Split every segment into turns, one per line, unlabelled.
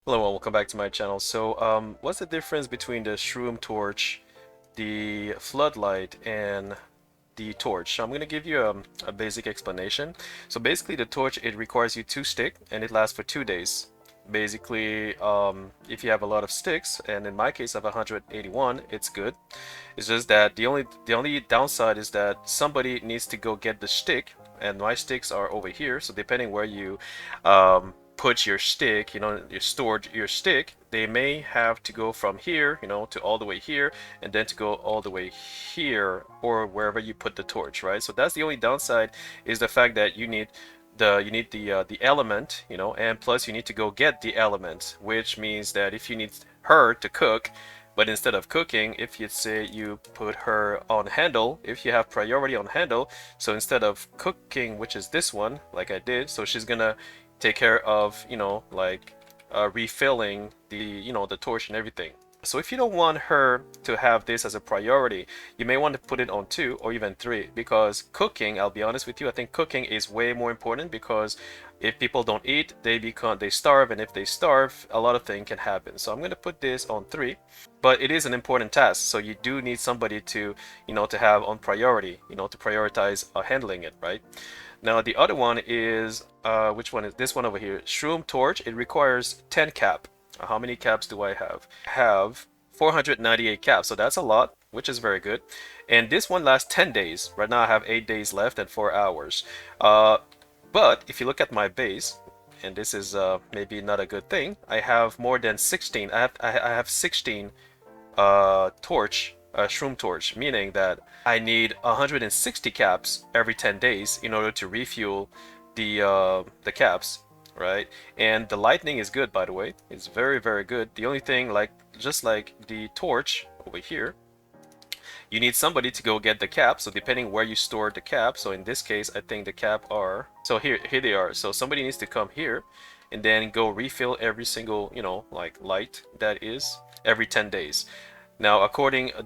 Hello and welcome back to my channel. So, what's the difference between the shroom torch, the floodlight, and the torch? So I'm going to give you a basic explanation. So basically the torch, it requires you 2 stick and it lasts for 2 days. Basically, if you have a lot of sticks, and in my case I have 181, it's good. It's just that the only downside is that somebody needs to go get the stick, and my sticks are over here. So depending where you put your stick, you stored your stick, they may have to go from here, to all the way here, and then to go all the way here, or wherever you put the torch, right? So that's the only downside, is the fact that you need the element, and plus you need to go get the element, which means that if you need her to cook, but instead of cooking, if you say you put her on handle, if you have priority on handle, so instead of cooking, which is this one, like I did, so she's gonna take care of, like refilling the torch and everything. So if you don't want her to have this as a priority, you may want to put it on 2 or even 3, because cooking, I'll be honest with you, I think cooking is way more important, because if people don't eat, they starve, and if they starve, a lot of things can happen. So I'm going to put this on 3, but it is an important task, so you do need somebody to, to have on priority, to prioritize handling it, right? Now the other one is, which one is this one over here? Shroom torch. It requires 10 cap. How many caps do I have? I have 498 caps, so that's a lot, which is very good. And this one lasts 10 days. Right now I have 8 days left and 4 hours. But if you look at my base, and this is maybe not a good thing, I have more than 16. I have 16 shroom torch, meaning that I need 160 caps every 10 days in order to refuel the caps, right? And the lightning is good, by the way. It's very, very good. The only thing, just like the torch over here, you need somebody to go get the cap. So depending where you store the cap, so in this case I think the cap are, so here they are. So somebody needs to come here and then go refill every single, like light that is every 10 days. Now,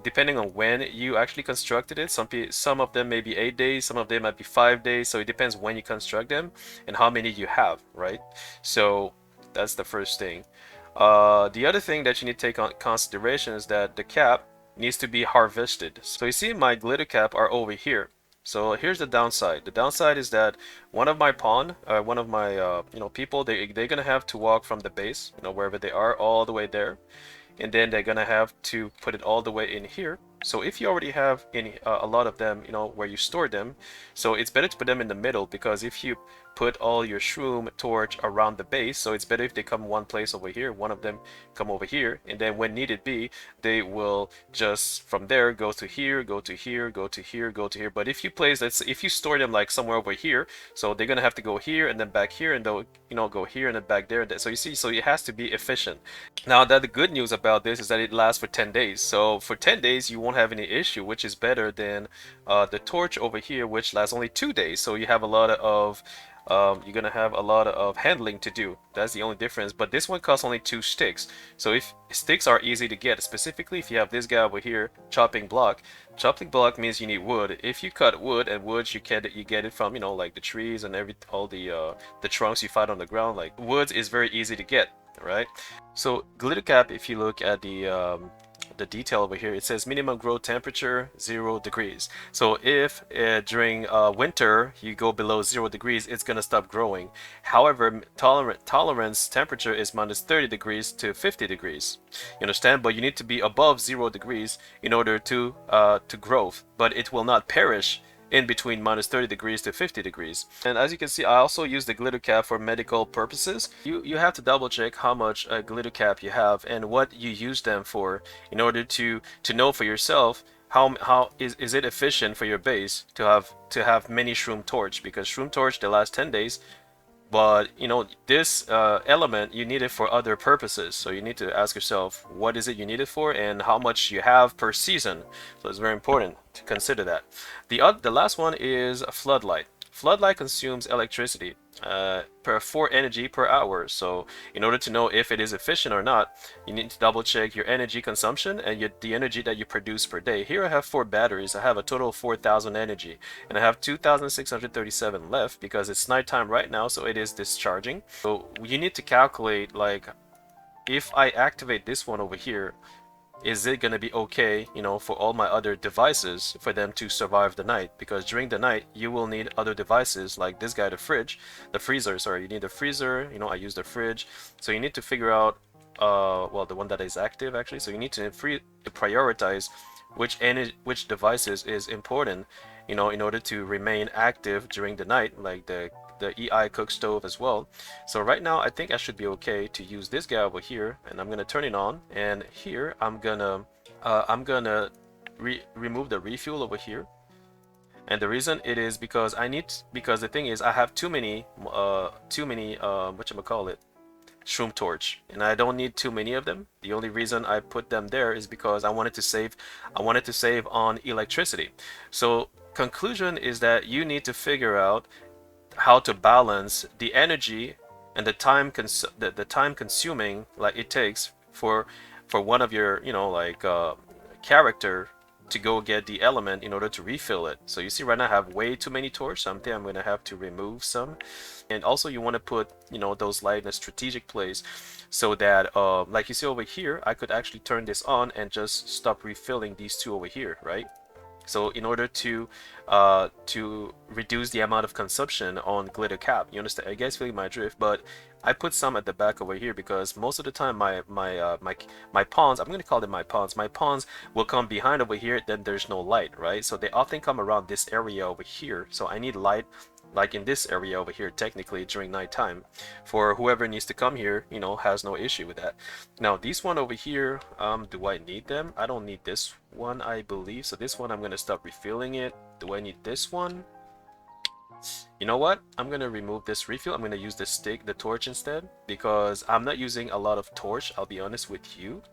depending on when you actually constructed it, some of them may be 8 days, some of them might be 5 days, so it depends when you construct them and how many you have, right? So that's the first thing. The other thing that you need to take on consideration is that the cap needs to be harvested. So you see my glitter cap are over here. So here's the downside. The downside is that one of my people, they're gonna have to walk from the base, wherever they are, all the way there, and then they're gonna have to put it all the way in here. So if you already have a lot of them, where you store them, so it's better to put them in the middle, because if you put all your shroom torch around the base, so it's better if they come one place over here, one of them come over here, and then when needed be, they will just from there go to here, go to here, go to here, go to here. But if you store them like somewhere over here, so they're gonna have to go here and then back here, and they'll go here and then back there. So you see, so it has to be efficient. Now that the good news about this is that it lasts for 10 days. So for 10 days you won't have any issue, which is better than the torch over here, which lasts only 2 days. So you have a lot of you're gonna have a lot of handling to do. That's the only difference. But this one costs only 2 sticks. So if sticks are easy to get, specifically if you have this guy over here, chopping block. Chopping block means you need wood. If you cut wood, and wood you get it from, like the trees and all the trunks you find on the ground. Like woods is very easy to get, right? So glitter cap, if you look at the detail over here, it says minimum growth temperature 0 degrees. So if during winter you go below 0 degrees, it's gonna stop growing. However, tolerance temperature is minus 30 degrees to 50 degrees. You understand? But you need to be above 0 degrees in order to growth. But it will not perish in between minus 30 degrees to 50 degrees. And as you can see, I also use the glitter cap for medical purposes. You have to double check how much glitter cap you have and what you use them for, in order to know for yourself how is it efficient for your base to have many shroom torch, because shroom torch, they last 10 days. But this element, you need it for other purposes, so you need to ask yourself what is it you need it for and how much you have per season. So it's very important to consider that. The last one is a floodlight. Floodlight consumes electricity for energy per hour. So in order to know if it is efficient or not, you need to double check your energy consumption and the energy that you produce per day. Here I have 4 batteries. I have a total of 4,000 energy, and I have 2,637 left because it's nighttime right now, so it is discharging. So you need to calculate like if I activate this one over here, is it going to be okay, you know, for all my other devices for them to survive the night? Because during the night you will need other devices like this guy, the freezer, sorry, you need the freezer, you know, I use the fridge. So you need to figure out well, the one that is active actually, so you need to prioritize which devices is important, you know, in order to remain active during the night, like the EI cook stove as well. So right now I think I should be okay to use this guy over here, and I'm gonna turn it on, and here I'm gonna remove the refuel over here. And the reason it is because because the thing is I have too many whatchamacallit, shroom torch, and I don't need too many of them. The only reason I put them there is because I wanted to save on electricity. So conclusion is that you need to figure out how to balance the energy and the time consuming like it takes for one of your, you know, like character to go get the element in order to refill it. So you see right now I have way too many torch, so I think I'm going to have to remove some. And also you want to put, you know, those light in a strategic place so that like you see over here, I could actually turn this on and just stop refilling these two over here, right? So in order to reduce the amount of consumption on glitter cap, you understand? Are you guys feeling my drift? But I put some at the back over here because most of the time my pawns, I'm gonna call them my pawns will come behind over here. Then there's no light, right? So they often come around this area over here. So I need light, like in this area over here, technically during nighttime, for whoever needs to come here, you know, has no issue with that. Now these one over here, do I need them? I don't need this one, I believe. So this one I'm gonna stop refilling it. Do I need this one? You know what? I'm gonna remove this refill. I'm gonna use the torch instead, because I'm not using a lot of torch, I'll be honest with you.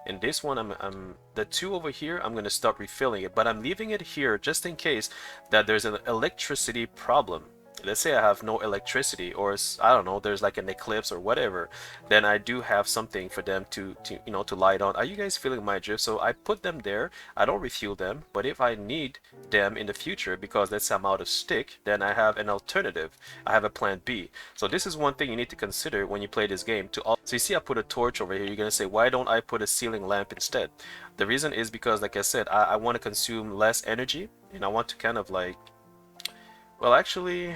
And this one, I'm the two over here, I'm gonna stop refilling it, but I'm leaving it here just in case that there's an electricity problem. Let's say I have no electricity, or I don't know, there's like an eclipse or whatever, then I do have something for them to you know, to light on. Are you guys feeling my drift? So I put them there, I don't refuel them, but if I need them in the future because let's say I'm out of stick, then I have an alternative. I have a plan B. So this is one thing you need to consider when you play this game. So you see I put a torch over here. You're gonna say, why don't I put a ceiling lamp instead? The reason is because, like I said, I want to consume less energy, and I want to kind of like, well, actually,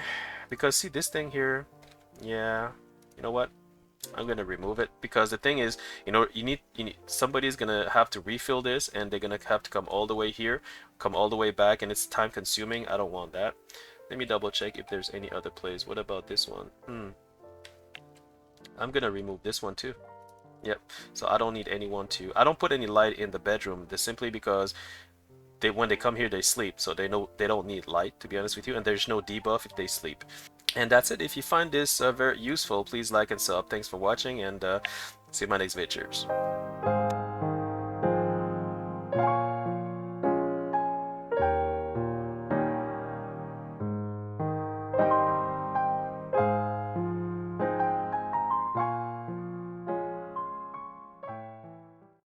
because see this thing here, yeah, you know what? I'm gonna remove it, because the thing is, you know, you need somebody's gonna have to refill this, and they're gonna have to come all the way here, come all the way back, and it's time consuming. I don't want that. Let me double check if there's any other place. What about this one? I'm gonna remove this one too. Yep. So I don't need anyone to. I don't put any light in the bedroom. This simply because when they come here they sleep, so they know they don't need light, to be honest with you, and there's no debuff if they sleep. And that's it. If you find this very useful, please like and sub. Thanks for watching, and see you in my next video. Cheers.